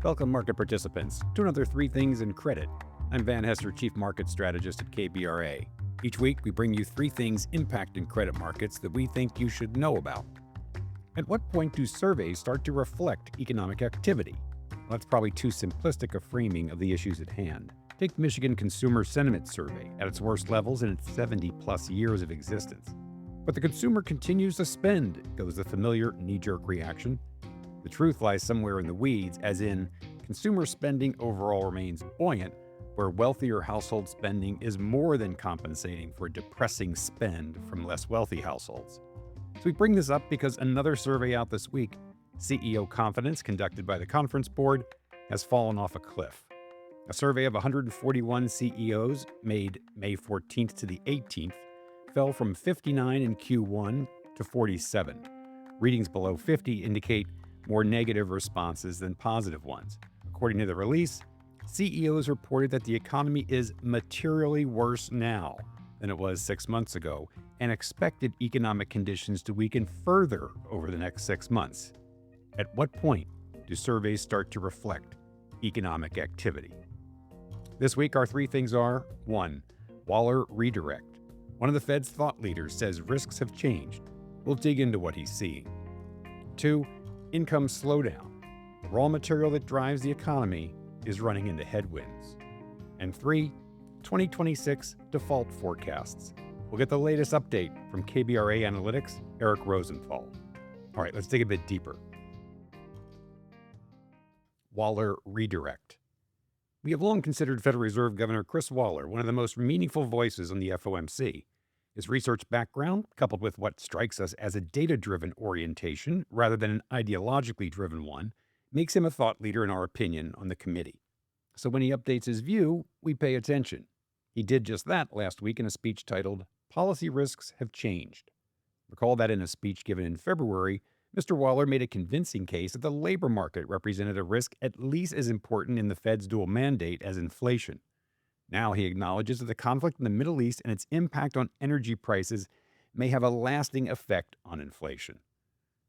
Welcome, market participants, to another Three Things in Credit. I'm Van Hester, Chief Market Strategist at KBRA. Each week, we bring you three things impacting credit markets that we think you should know about. At what point do surveys start to reflect economic activity? Well, that's probably too simplistic a framing of the issues at hand. Take the Michigan Consumer Sentiment Survey at its worst levels in its 70-plus years of existence. But the consumer continues to spend, goes the familiar knee-jerk reaction. The truth lies somewhere in the weeds, as in, consumer spending overall remains buoyant, where wealthier household spending is more than compensating for depressing spend from less wealthy households. So we bring this up because another survey out this week, CEO confidence conducted by the Conference Board, has fallen off a cliff. A survey of 141 CEOs made May 14th to the 18th fell from 59 in Q1 to 47. Readings below 50 indicate more negative responses than positive ones. According to the release, CEOs reported that the economy is materially worse now than it was 6 months ago and expected economic conditions to weaken further over the next 6 months. At what point do surveys start to reflect economic activity? This week, our three things are: 1. Waller redirect. One of the Fed's thought leaders says risks have changed. We'll dig into what he's seeing. 2. Income slowdown. The raw material that drives the economy is running into headwinds. And 3. 2026 default forecasts. We'll get the latest update from KBRA Analytics Eric Rosenthal. All right, let's dig a bit deeper. Waller redirect. We have long considered Federal Reserve Governor Chris Waller one of the most meaningful voices on the FOMC. His research background, coupled with what strikes us as a data-driven orientation rather than an ideologically driven one, makes him a thought leader in our opinion on the committee. So when he updates his view, we pay attention. He did just that last week in a speech titled, "Policy Risks Have Changed." Recall that in a speech given in February, Mr. Waller made a convincing case that the labor market represented a risk at least as important in the Fed's dual mandate as inflation. Now he acknowledges that the conflict in the Middle East and its impact on energy prices may have a lasting effect on inflation.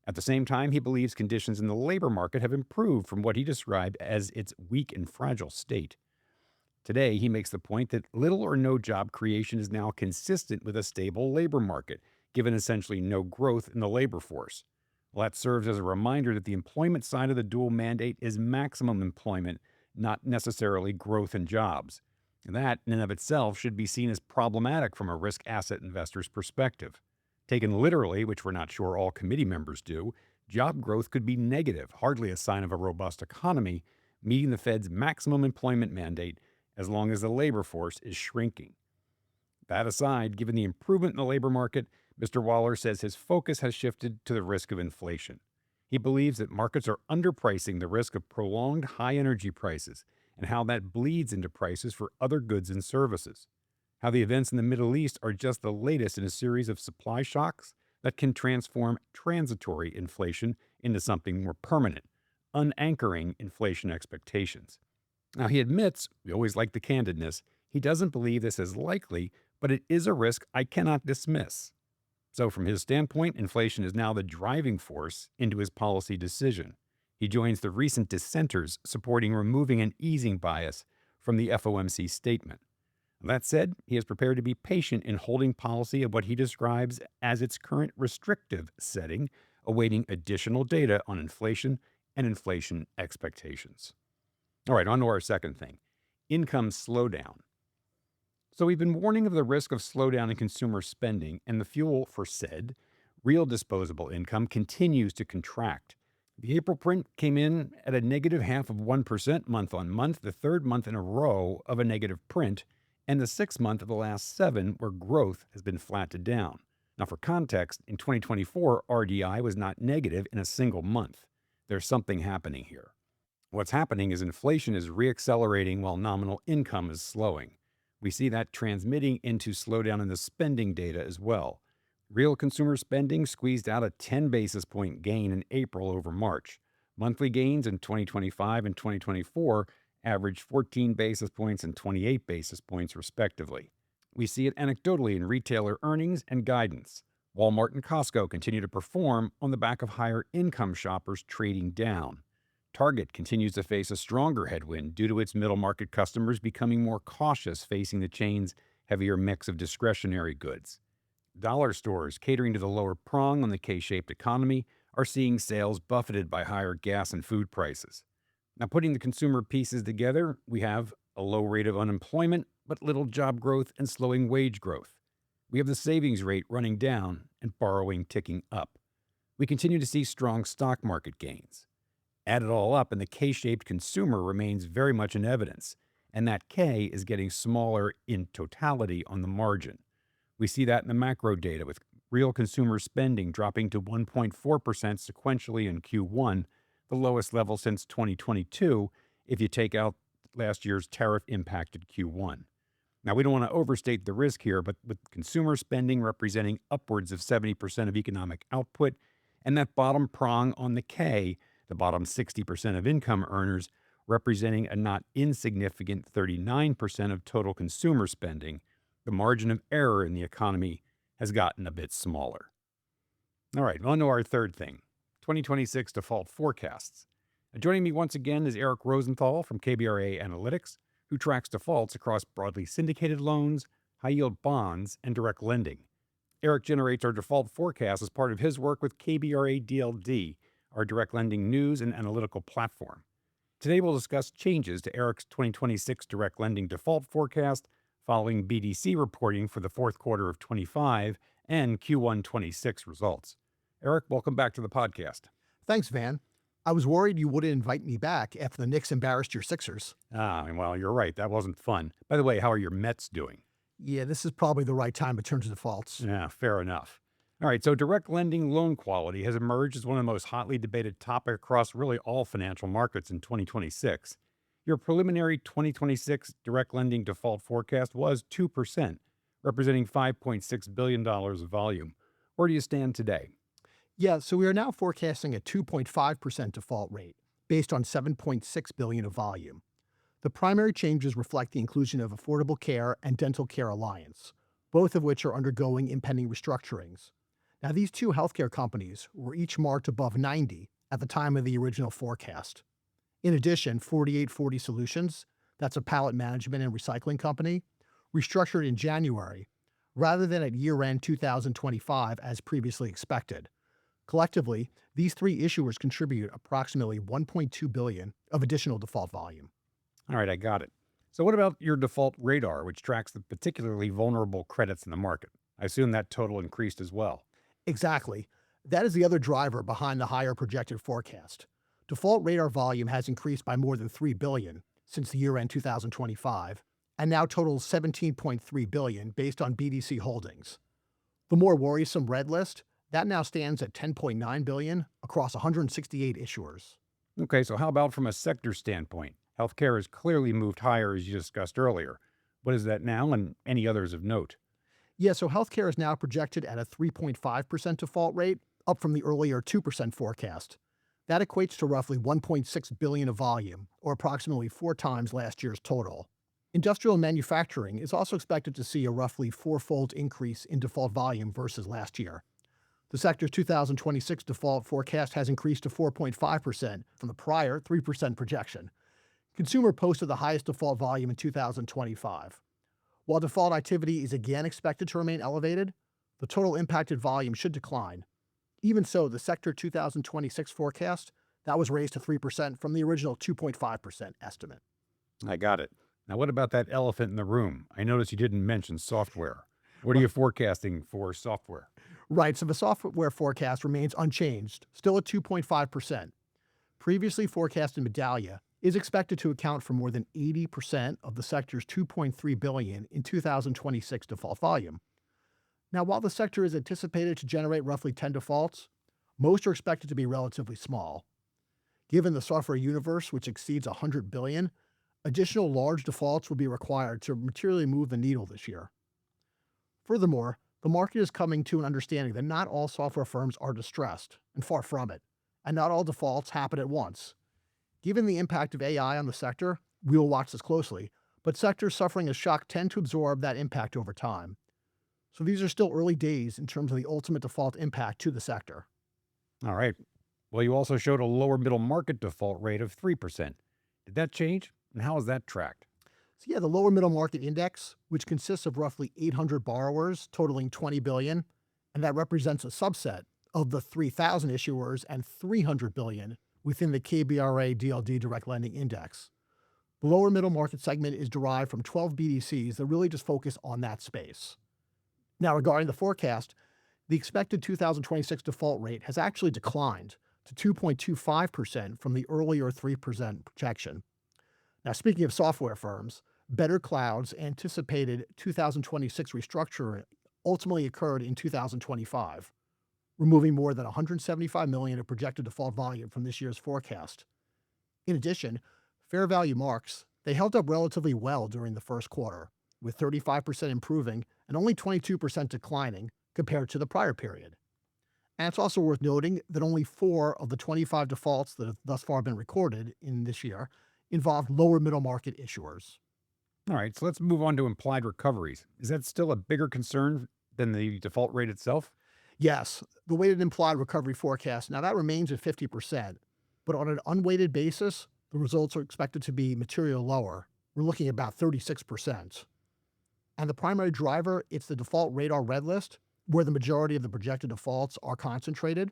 At the same time, he believes conditions in the labor market have improved from what he described as its weak and fragile state. Today, he makes the point that little or no job creation is now consistent with a stable labor market, given essentially no growth in the labor force. Well, that serves as a reminder that the employment side of the dual mandate is maximum employment, not necessarily growth in jobs. And that, in and of itself, should be seen as problematic from a risk asset investor's perspective. Taken literally, which we're not sure all committee members do, job growth could be negative, hardly a sign of a robust economy, meeting the Fed's maximum employment mandate as long as the labor force is shrinking. That aside, given the improvement in the labor market, Mr. Waller says his focus has shifted to the risk of inflation. He believes that markets are underpricing the risk of prolonged high energy prices and how that bleeds into prices for other goods and services. How the events in the Middle East are just the latest in a series of supply shocks that can transform transitory inflation into something more permanent, unanchoring inflation expectations. Now, he admits, we always like the candidness, he doesn't believe this is likely, but it is a risk I cannot dismiss. So from his standpoint, inflation is now the driving force into his policy decision. He joins the recent dissenters supporting removing an easing bias from the FOMC statement. That said, he is prepared to be patient in holding policy at what he describes as its current restrictive setting, awaiting additional data on inflation and inflation expectations. All right, on to our second thing, income slowdown. So we've been warning of the risk of slowdown in consumer spending, and the fuel for said real disposable income continues to contract. The April print came in at a negative 0.5% month on month, the third month in a row of a negative print, and the 6th month of the last 7 where growth has been flat to down. Now, for context, in 2024, RDI was not negative in a single month. There's something happening here. What's happening is inflation is reaccelerating while nominal income is slowing. We see that transmitting into slowdown in the spending data as well. Real consumer spending squeezed out a 10 basis point gain in April over March. Monthly gains in 2025 and 2024 averaged 14 basis points and 28 basis points respectively. We see it anecdotally in retailer earnings and guidance. Walmart and Costco continue to perform on the back of higher income shoppers trading down. Target continues to face a stronger headwind due to its middle market customers becoming more cautious facing the chain's heavier mix of discretionary goods. Dollar stores catering to the lower prong on the K-shaped economy are seeing sales buffeted by higher gas and food prices. Now, putting the consumer pieces together, we have a low rate of unemployment, but little job growth and slowing wage growth. We have the savings rate running down and borrowing ticking up. We continue to see strong stock market gains. Add it all up, and the K-shaped consumer remains very much in evidence, and that K is getting smaller in totality on the margin. We see that in the macro data, with real consumer spending dropping to 1.4% sequentially in Q1, the lowest level since 2022 if you take out last year's tariff-impacted Q1. Now, we don't want to overstate the risk here, but with consumer spending representing upwards of 70% of economic output, and that bottom prong on the K, the bottom 60% of income earners, representing a not insignificant 39% of total consumer spending, the margin of error in the economy has gotten a bit smaller. All right, on to our third thing, 2026 default forecasts. Joining me once again is Eric Rosenthal from KBRA Analytics, who tracks defaults across broadly syndicated loans, high-yield bonds, and direct lending. Eric generates our default forecast as part of his work with KBRA DLD, our direct lending news and analytical platform. Today we'll discuss changes to Eric's 2026 direct lending default forecast following BDC reporting for the fourth quarter of 25 and Q1 26 results. Eric, welcome back to the podcast. Thanks, Van. I was worried you wouldn't invite me back after the Knicks embarrassed your Sixers. Well, you're right. That wasn't fun. By the way, how are your Mets doing? Yeah, this is probably the right time to turn to defaults. Yeah, fair enough. All right, so direct lending loan quality has emerged as one of the most hotly debated topics across really all financial markets in 2026. Your preliminary 2026 direct lending default forecast was 2%, representing $5.6 billion of volume. Where do you stand today? Yeah, so we are now forecasting a 2.5% default rate based on $7.6 billion of volume. The primary changes reflect the inclusion of Affordable Care and Dental Care Alliance, both of which are undergoing impending restructurings. Now, these two healthcare companies were each marked above 90 at the time of the original forecast. In addition, 4840 Solutions, that's a pallet management and recycling company, restructured in January rather than at year-end 2025 as previously expected. Collectively, these three issuers contribute approximately $1.2 billion of additional default volume. All right, I got it. So what about your default radar, which tracks the particularly vulnerable credits in the market? I assume that total increased as well. Exactly. That is the other driver behind the higher projected forecast. Default radar volume has increased by more than $3 billion since the year-end 2025, and now totals $17.3 billion based on BDC holdings. The more worrisome red list, that now stands at $10.9 billion across 168 issuers. Okay, so how about from a sector standpoint? Healthcare has clearly moved higher, as you discussed earlier. What is that now, and any others of note? Yeah, so healthcare is now projected at a 3.5% default rate, up from the earlier 2% forecast. That equates to roughly $1.6 billion of volume, or approximately 4 times last year's total. Industrial and manufacturing is also expected to see a roughly 4-fold increase in default volume versus last year. The sector's 2026 default forecast has increased to 4.5% from the prior 3% projection. Consumer posted the highest default volume in 2025. While default activity is again expected to remain elevated, the total impacted volume should decline. Even so, the sector 2026 forecast, that was raised to 3% from the original 2.5% estimate. I got it. Now, what about that elephant in the room? I noticed you didn't mention software. What are you forecasting for software? Right, so the software forecast remains unchanged, still at 2.5%. Previously forecasted Medallia is expected to account for more than 80% of the sector's $2.3 billion in 2026 default volume. Now, while the sector is anticipated to generate roughly 10 defaults, most are expected to be relatively small. Given the software universe, which exceeds $100 billion, additional large defaults will be required to materially move the needle this year. Furthermore, the market is coming to an understanding that not all software firms are distressed, and far from it, and not all defaults happen at once. Given the impact of AI on the sector, we will watch this closely, but sectors suffering a shock tend to absorb that impact over time. So these are still early days in terms of the ultimate default impact to the sector. All right. Well, you also showed a lower middle market default rate of 3%. Did that change? And how is that tracked? So yeah, the lower middle market index, which consists of roughly 800 borrowers totaling 20 billion, and that represents a subset of the 3,000 issuers and 300 billion within the KBRA DLD direct lending index. The lower middle market segment is derived from 12 BDCs that really just focus on that space. Now, regarding the forecast, the expected 2026 default rate has actually declined to 2.25% from the earlier 3% projection. Now, speaking of software firms, Better Cloud's anticipated 2026 restructuring ultimately occurred in 2025, removing more than 175 million of projected default volume from this year's forecast. In addition, fair value marks, they held up relatively well during the first quarter, with 35% improving and only 22% declining compared to the prior period. And it's also worth noting that only 4 of the 25 defaults that have thus far been recorded in this year involved lower middle market issuers. All right, so let's move on to implied recoveries. Is that still a bigger concern than the default rate itself? Yes, the weighted implied recovery forecast, now that remains at 50%, but on an unweighted basis, the results are expected to be materially lower. We're looking at about 36%. And the primary driver, it's the default radar red list, where the majority of the projected defaults are concentrated.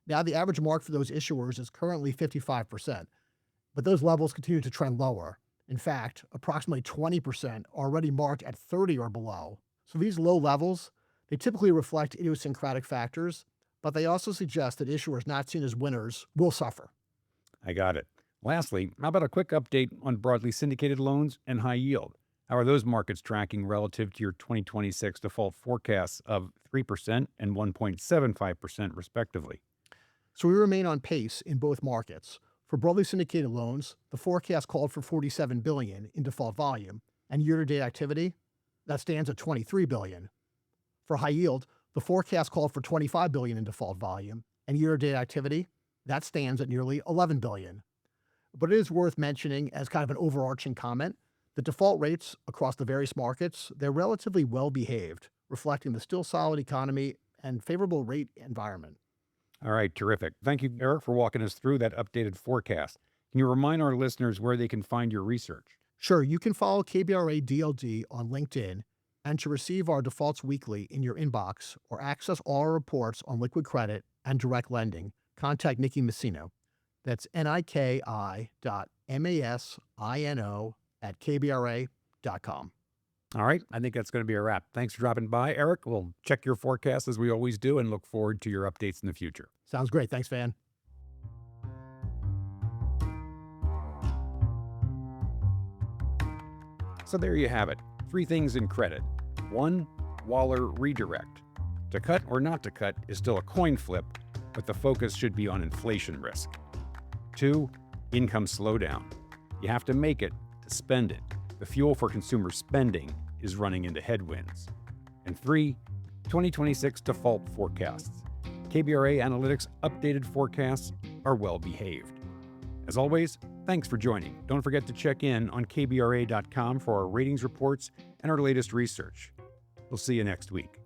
Now, the average mark for those issuers is currently 55%, but those levels continue to trend lower. In fact, approximately 20% are already marked at 30 or below. So these low levels, they typically reflect idiosyncratic factors, but they also suggest that issuers not seen as winners will suffer. I got it. Lastly, how about a quick update on broadly syndicated loans and high yield? How are those markets tracking relative to your 2026 default forecasts of 3% and 1.75%, respectively? So we remain on pace in both markets. For broadly syndicated loans, the forecast called for 47 billion in default volume, and year-to-date activity, that stands at 23 billion. For high yield, the forecast called for 25 billion in default volume, and year-to-date activity, that stands at nearly 11 billion. But it is worth mentioning as kind of an overarching comment, the default rates across the various markets, they're relatively well behaved, reflecting the still solid economy and favorable rate environment. All right, terrific. Thank you, Eric, for walking us through that updated forecast. Can you remind our listeners where they can find your research? Sure, you can follow KBRA DLD on LinkedIn, and to receive our defaults weekly in your inbox or access all our reports on liquid credit and direct lending, contact Nikki Messino. That's niki.masino@kbra.com. All right, I think that's going to be a wrap. Thanks for dropping by, Eric. We'll check your forecast as we always do and look forward to your updates in the future. Sounds great. Thanks, Van. So there you have it. 3 things in credit. 1, Waller redirect. To cut or not to cut is still a coin flip, but the focus should be on inflation risk. 2, income slowdown. You have to make it to spend it. The fuel for consumer spending is running into headwinds. And 3, 2026 default forecasts. KBRA Analytics updated forecasts are well behaved. As always, thanks for joining. Don't forget to check in on KBRA.com for our ratings reports and our latest research. We'll see you next week.